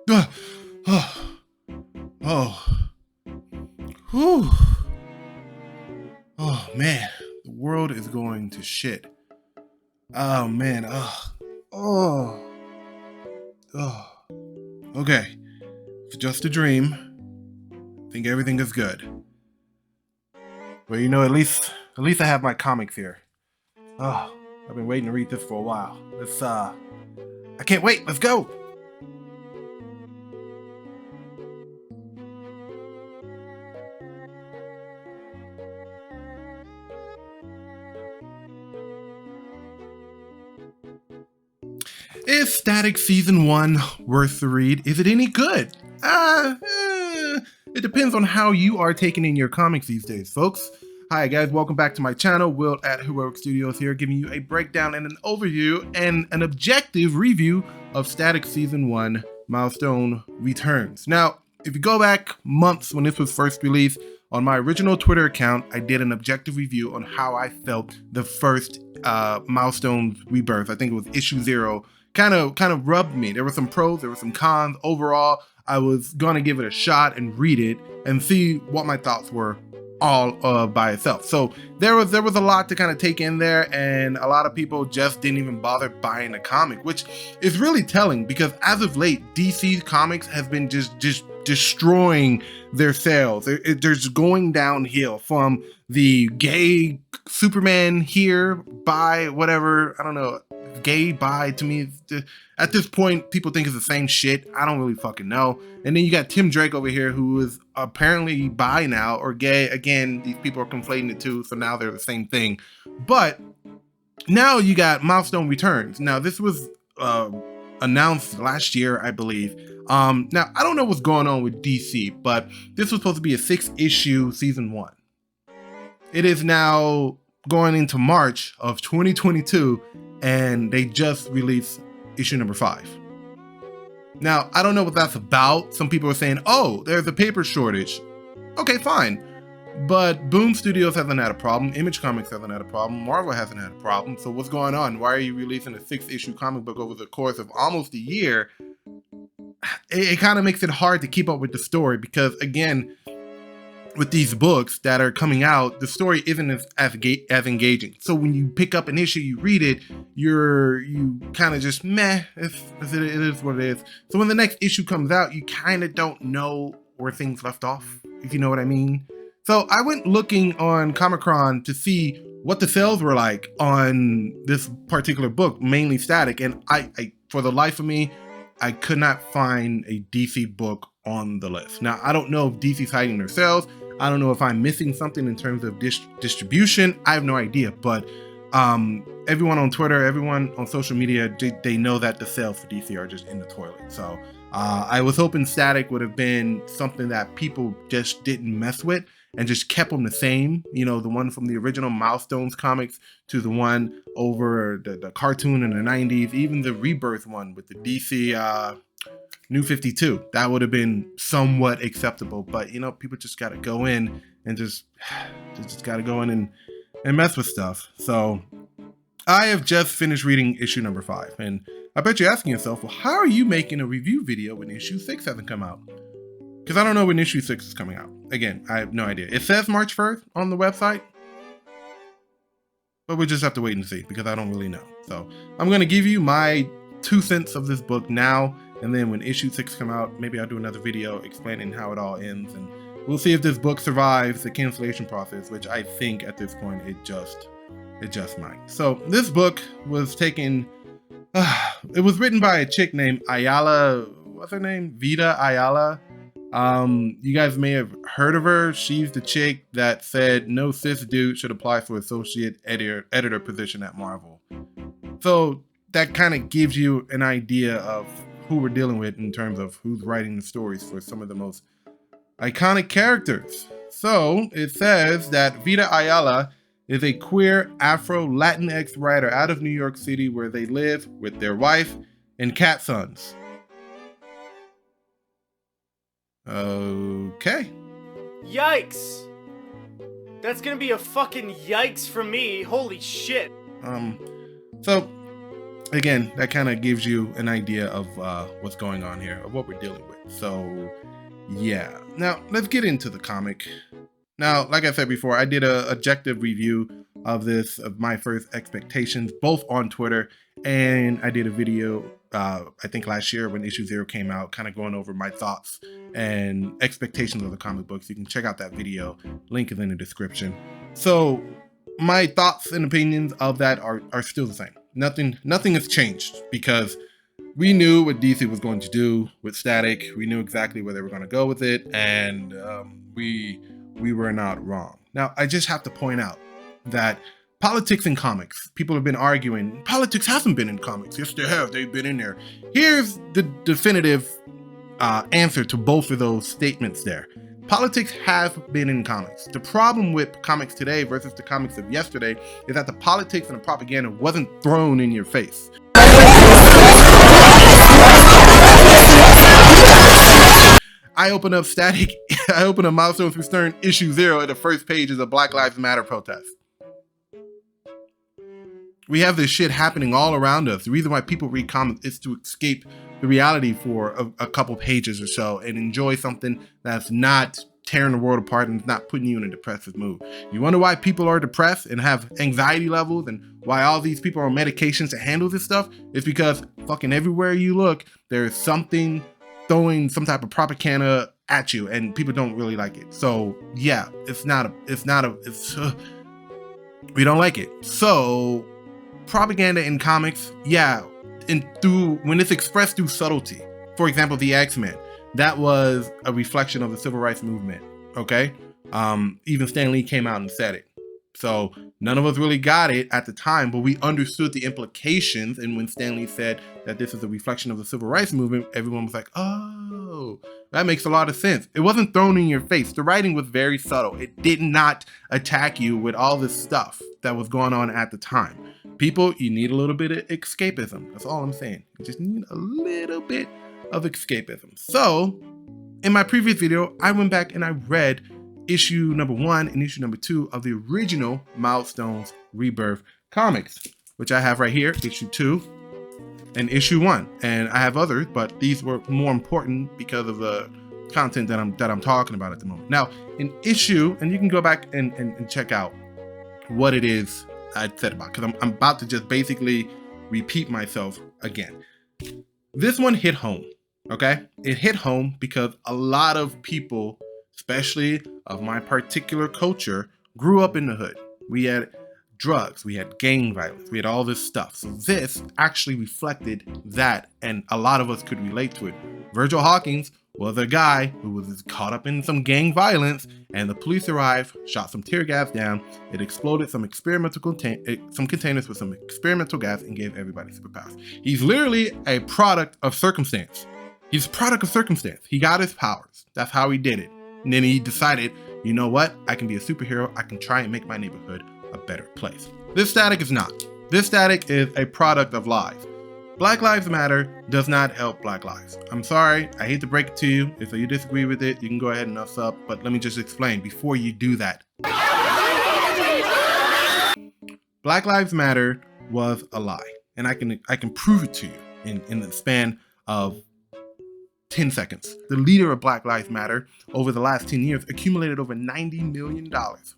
Oh, oh, oh, whew. Oh man, the world is going to shit. Oh man, oh, oh. Okay, it's just a dream. I think everything is good. But at least I have my comics here. Oh, I've been waiting to read this for a while. I can't wait. Let's go. Is Static Season 1 worth the read? Is it any good? It depends on how you are taking in your comics these days, folks. Hi guys, welcome back to my channel. Will at Heroic Studios here, giving you a breakdown and an overview and an objective review of Static Season 1 Milestone Returns. Now, if you go back months when this was first released, on my original Twitter account, I did an objective review on how I felt the first Milestone Rebirth. I think it was issue 0. Kind of rubbed me. There were some pros, there were some cons. Overall, I was gonna give it a shot and read it and see what my thoughts were all by itself. So there was a lot to kind of take in there, and a lot of people just didn't even bother buying the comic, which is really telling because as of late, DC Comics has been just destroying their sales. They're just going downhill from the gay Superman here, by whatever, I don't know, gay bi to me at this point people think it's the same shit. I don't really fucking know. And then you got Tim Drake over here who is apparently bi now or gay. Again, these people are conflating the two, so now they're the same thing. But now you got Milestone Returns. Now this was announced last year, I believe. Now I don't know what's going on with DC, but this was supposed to be a 6-issue season 1. It is now going into March of 2022, and they just released issue number 5. Now, I don't know what that's about. Some people are saying, oh, there's a paper shortage. Okay, fine. But Boom Studios hasn't had a problem. Image Comics hasn't had a problem. Marvel hasn't had a problem. So what's going on? Why are you releasing a 6-issue comic book over the course of almost a year? It kind of makes it hard to keep up with the story because, again, with these books that are coming out, the story isn't as engaging. So when you pick up an issue, you read it, you kind of just meh. It is what it is. So when the next issue comes out, you kind of don't know where things left off, if you know what I mean. So I went looking on Comic-Con to see what the sales were like on this particular book, mainly Static, and I for the life of me, I could not find a DC book on the list. Now, I don't know if DC's hiding their sales. I don't know if I'm missing something in terms of distribution. I have no idea, but everyone on Twitter, everyone on social media, they know that the sales for DC are just in the toilet. So I was hoping Static would have been something that people just didn't mess with and just kept them the same. You know, the one from the original Milestones comics to the one over the cartoon in the 90s, even the Rebirth one with the DC New 52, that would have been somewhat acceptable. But you know, people just got to go in and just got to go in and mess with stuff. So I have just finished reading issue number 5, and I bet you're asking yourself, well, how are you making a review video when issue 6 hasn't come out? Because I don't know when issue 6 is coming out. Again, I have no idea. It says March 1st on the website, but we'll just have to wait and see because I don't really know. So I'm going to give you my 2 cents of this book now, and then when issue 6 come out, maybe I'll do another video explaining how it all ends, and we'll see if this book survives the cancellation process, which I think at this point it just might. So this book was taken, it was written by a chick named Ayala, what's her name? Vita Ayala. You guys may have heard of her. She's the chick that said no cis dude should apply for associate editor position at Marvel. So that kind of gives you an idea of who we're dealing with in terms of who's writing the stories for some of the most iconic characters. So it says that Vita Ayala is a queer Afro-Latinx writer out of New York City, where they live with their wife and cat sons. Okay. Yikes! That's gonna be a fucking yikes from me. Holy shit. So again, that kind of gives you an idea of what's going on here, of what we're dealing with. So yeah, now let's get into the comic. Now, like I said before, I did a objective review of this, of my first expectations, both on Twitter, and I did a video, I think last year when issue 0 came out, kind of going over my thoughts and expectations of the comic books. You can check out that video, link is in the description. So my thoughts and opinions of that are still the same. Nothing has changed, because we knew what DC was going to do with Static. We knew exactly where they were going to go with it, and we were not wrong. Now, I just have to point out that politics in comics, people have been arguing, politics hasn't been in comics. Yes, they have. They've been in there. Here's the definitive answer to both of those statements there. Politics have been in comics. The problem with comics today versus the comics of yesterday is that the politics and the propaganda wasn't thrown in your face. I open up Static, I open up Milestone through Stern issue 0, and the first page is a Black Lives Matter protest. We have this shit happening all around us. The reason why people read comics is to escape the reality for a couple pages or so and enjoy something that's not tearing the world apart and not putting you in a depressive mood. You wonder why people are depressed and have anxiety levels and why all these people are on medications to handle this stuff? It's because fucking everywhere you look, there's something throwing some type of propaganda at you, and people don't really like it. So yeah, we don't like it. So propaganda in comics, yeah, and when it's expressed through subtlety. For example, the X-Men, that was a reflection of the civil rights movement. Okay, even Stan Lee came out and said it. So none of us really got it at the time, but we understood the implications. And when Stan Lee said that this is a reflection of the civil rights movement, everyone was like, oh, that makes a lot of sense. It wasn't thrown in your face. The writing was very subtle. It did not attack you with all this stuff that was going on at the time. People, you need a little bit of escapism. That's all I'm saying. You just need a little bit of escapism. So in my previous video, I went back and I read issue number 1 and issue number 2 of the original Milestones Rebirth comics, which I have right here, issue 2 and issue 1. And I have others, but these were more important because of the content that I'm talking about at the moment. Now, in issue, and you can go back and check out what it is I said about, because I'm about to just basically repeat myself again. This one hit home, okay? It hit home because a lot of people, especially of my particular culture, grew up in the hood. We had drugs, we had gang violence, we had all this stuff. So this actually reflected that, and a lot of us could relate to it. Virgil Hawkins was a guy who was caught up in some gang violence, and the police arrived, shot some tear gas down, it exploded some containers with some experimental gas, and gave everybody superpowers. He's literally a product of circumstance. He's a product of circumstance. He got his powers. That's how he did it. And then he decided, you know what? I can be a superhero. I can try and make my neighborhood a better place. This Static is not. This Static is a product of lies. Black Lives Matter does not help Black lives. I'm sorry. I hate to break it to you. If you disagree with it, you can go ahead and us up. But let me just explain before you do that. Black Lives Matter was a lie. And I can prove it to you in the span of 10 seconds. The leader of Black Lives Matter over the last 10 years accumulated over $90 million.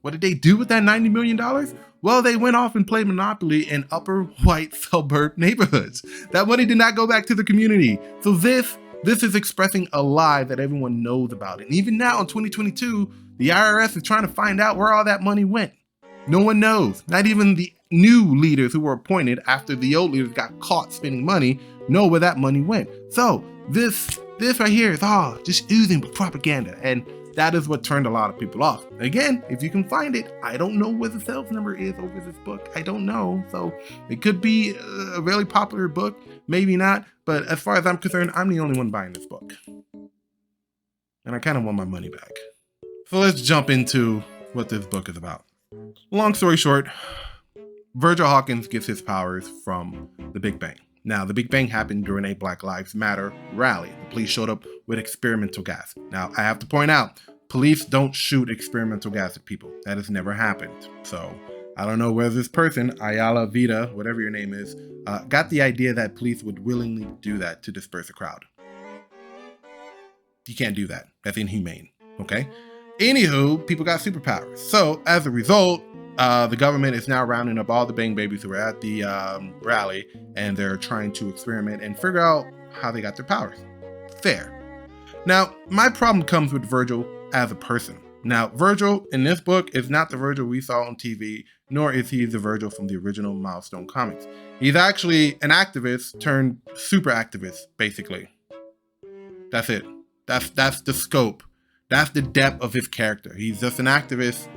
What did they do with that $90 million? Well, they went off and played Monopoly in upper white suburb neighborhoods. That money did not go back to the community. So this is expressing a lie that everyone knows about. And even now in 2022, the IRS is trying to find out where all that money went. No one knows. Not even the new leaders who were appointed after the old leaders got caught spending money know where that money went. So this right here is all just oozing with propaganda, and that is what turned a lot of people off. Again, if you can find it, I don't know what the sales number is over this book. I don't know. So it could be a really popular book, maybe not. But as far as I'm concerned, I'm the only one buying this book. And I kind of want my money back. So let's jump into what this book is about. Long story short, Virgil Hawkins gets his powers from the Big Bang. Now, the Big Bang happened during a Black Lives Matter rally. The police showed up with experimental gas. Now, I have to point out, police don't shoot experimental gas at people. That has never happened. So I don't know where this person, Ayala Vida, whatever your name is, got the idea that police would willingly do that to disperse a crowd. You can't do that. That's inhumane. Okay? Anywho, people got superpowers. So as a result, the government is now rounding up all the bang babies who were at the rally, and they're trying to experiment and figure out how they got their powers. Fair. Now, my problem comes with Virgil as a person. Now, Virgil in this book is not the Virgil we saw on TV, nor is he the Virgil from the original Milestone comics. He's actually an activist turned super activist, basically. That's it. That's the scope. That's the depth of his character. He's just an activist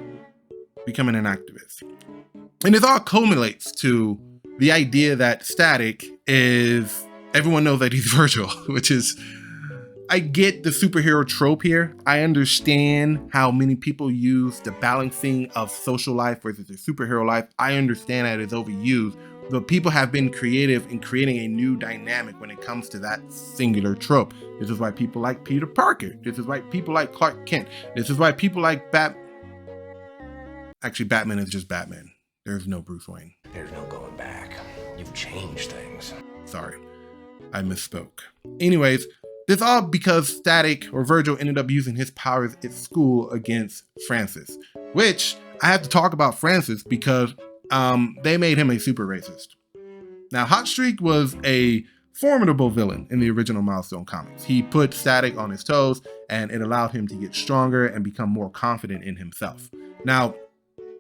becoming an activist. And it all culminates to the idea that Static is, everyone knows that he's Virgil, which is, I get the superhero trope here. I understand how many people use the balancing of social life versus their superhero life. I understand that it's overused, but people have been creative in creating a new dynamic when it comes to that singular trope. This is why people like Peter Parker. This is why people like Clark Kent. This is why people like Actually, Batman is just Batman. There's no Bruce Wayne. There's no going back. You've changed things. Sorry, I misspoke. Anyways, this all because Static, or Virgil, ended up using his powers at school against Francis, which I have to talk about Francis because they made him a super racist. Now, Hotstreak was a formidable villain in the original Milestone comics. He put Static on his toes, and it allowed him to get stronger and become more confident in himself. Now,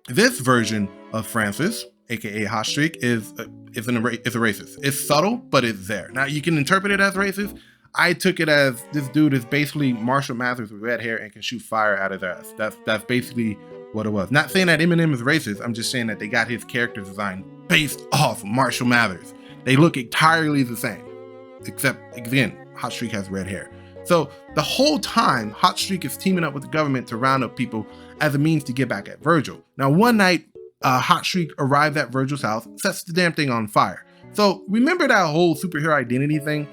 this version of Francis, aka Hotstreak, is a racist. It's subtle, but it's there. Now, you can interpret it as racist. I took it as this dude is basically Marshall Mathers with red hair and can shoot fire out of his ass. That's basically what it was. Not saying that Eminem is racist. I'm just saying that they got his character design based off Marshall Mathers. They look entirely the same, except, again, Hotstreak has red hair. So the whole time, Hotstreak is teaming up with the government to round up people as a means to get back at Virgil. Now, one night, Hotstreak arrived at Virgil's house, sets the damn thing on fire. So remember that whole superhero identity thing?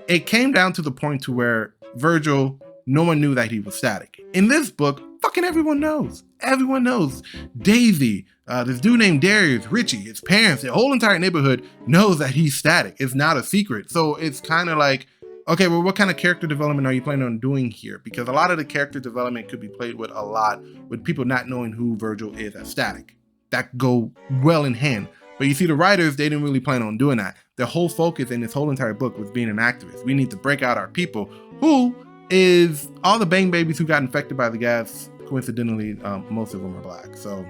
It came down to the point to where Virgil, no one knew that he was Static. In this book, fucking everyone knows. Everyone knows. Daisy, this dude named Darius, Richie, his parents, the whole entire neighborhood knows that he's Static. It's not a secret. So it's kind of like, okay, well, what kind of character development are you planning on doing here? Because a lot of the character development could be played with a lot with people not knowing who Virgil is as Static. That go well in hand. But you see, the writers, they didn't really plan on doing that. Their whole focus in this whole entire book was being an activist. We need to break out our people, who is all the bang babies who got infected by the gas. Coincidentally, most of them are black. So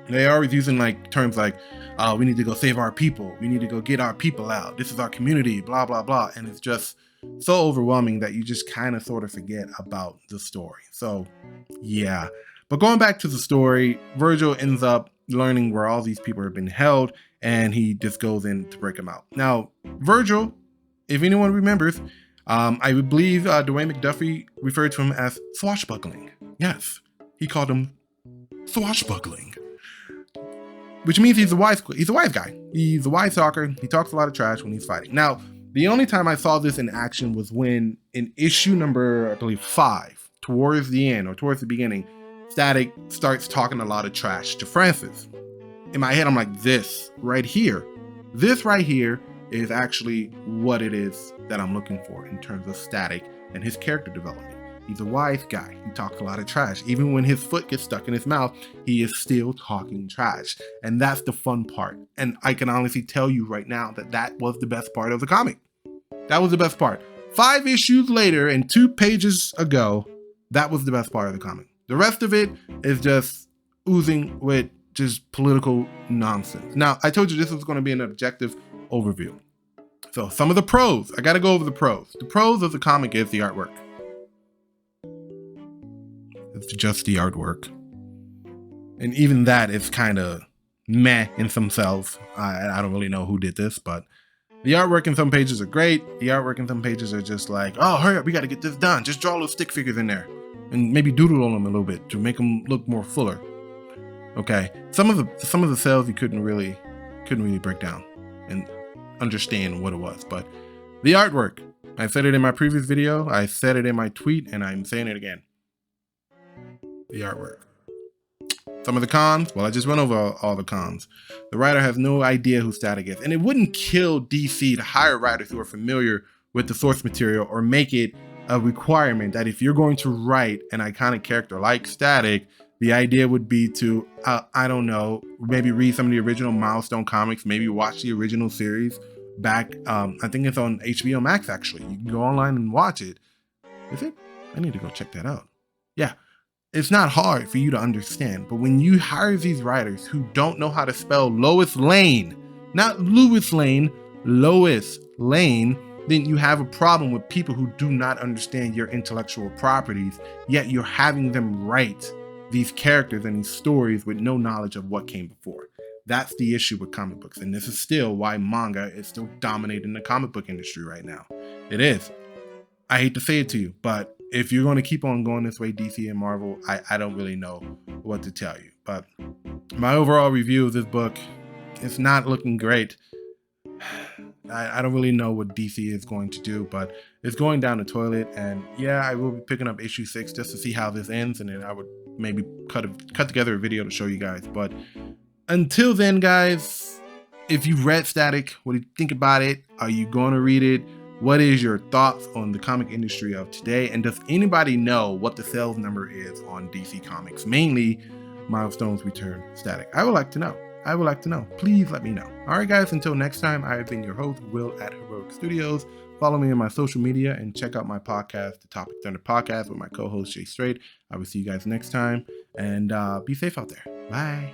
they are always using like terms like, we need to go save our people. We need to go get our people out. This is our community, blah, blah, blah. And it's just so overwhelming that you just kind of sort of forget about the story. So yeah, but going back to the story, Virgil ends up learning where all these people have been held, and he just goes in to break them out. Now, Virgil, if anyone remembers, I believe Dwayne McDuffie referred to him as swashbuckling. Yes, he called him swashbuckling, which means he's a wise guy. He's a wise talker. He talks a lot of trash when he's fighting. Now, the only time I saw this in action was when in issue number, I believe 5, towards the end or towards the beginning, Static starts talking a lot of trash to Francis. In my head, I'm like, this right here is actually what it is that I'm looking for in terms of Static and his character development. He's a wise guy. He talks a lot of trash. Even when his foot gets stuck in his mouth, he is still talking trash. And that's the fun part. And I can honestly tell you right now that that was the best part of the comic. That was the best part. 5 issues later and 2 pages ago, that was the best part of the comic. The rest of it is just oozing with just political nonsense. Now, I told you this was going to be an objective overview. So some of the pros, I got to go over the pros. The pros of the comic is the artwork. It's just the artwork. And even that is kind of meh in themselves. I don't really know who did this, but the artwork in some pages are great. The artwork in some pages are just like, oh, hurry up, we got to get this done. Just draw those stick figures in there and maybe doodle on them a little bit to make them look more fuller. Okay, some of the cells you couldn't really break down and understand what it was, but the artwork, I said it in my previous video, I said it in my tweet, and I'm saying it again. The artwork. Some of the cons, well, I just went over all the cons. The writer has no idea who Static is, and it wouldn't kill DC to hire writers who are familiar with the source material or make it a requirement that if you're going to write an iconic character like Static, the idea would be to, I don't know, maybe read some of the original Milestone comics, maybe watch the original series back. I think it's on HBO Max, actually. You can go online and watch it. Is it? I need to go check that out. Yeah. It's not hard for you to understand, but when you hire these writers who don't know how to spell Lois Lane, not Lewis Lane, Lois Lane, then you have a problem with people who do not understand your intellectual properties, yet you're having them write these characters and these stories with no knowledge of what came before. That's the issue with comic books, and this is still why manga is still dominating the comic book industry right now. It is. I hate to say it to you, but if you're going to keep on going this way, DC and Marvel, I don't really know what to tell you. But my overall review of this book, it's not looking great. I don't really know what DC is going to do, but it's going down the toilet. And yeah, I will be picking up issue 6 just to see how this ends, and then I would maybe cut together a video to show you guys. But until then, guys, if you've read Static, what do you think about it? Are you going to read it? What is your thoughts on the comic industry of today? And does anybody know what the sales number is on DC Comics, mainly Milestone's Return Static? I would like to know. I would like to know. Please let me know. All right, guys, until next time, I have been your host, Will at Heroic Studios. Follow me on my social media and check out my podcast, The Topic Thunder Podcast, with my co-host, Jay Straight. I will see you guys next time, and be safe out there. Bye.